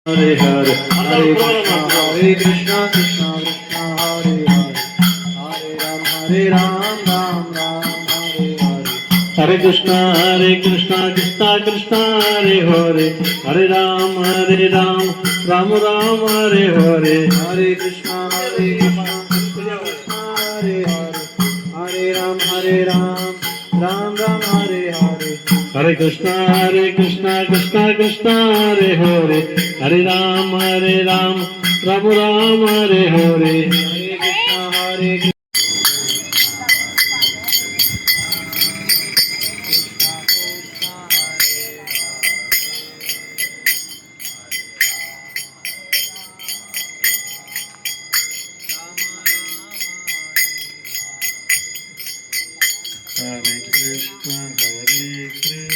Hare Hare, Hare Krishna, Krishna Krishna, Hare Hare, Hare Ram, Ram Ram, Hare Hare. Hare Krishna, Krishna Krishna, Hare Hare, Hare Ram, Ram Ram, Hare Hare. Hare Krishna, Krishna Krishna, Hare Hare, Hare Ram, Ram Ram, Hare Hare. Hare Krishna, Krishna Krishna, Hare Hare, Hare Ram, Ram Ram, Hare Hare. Hare Krishna, Hare Krishna. Hare Krishna, Hare Krishna.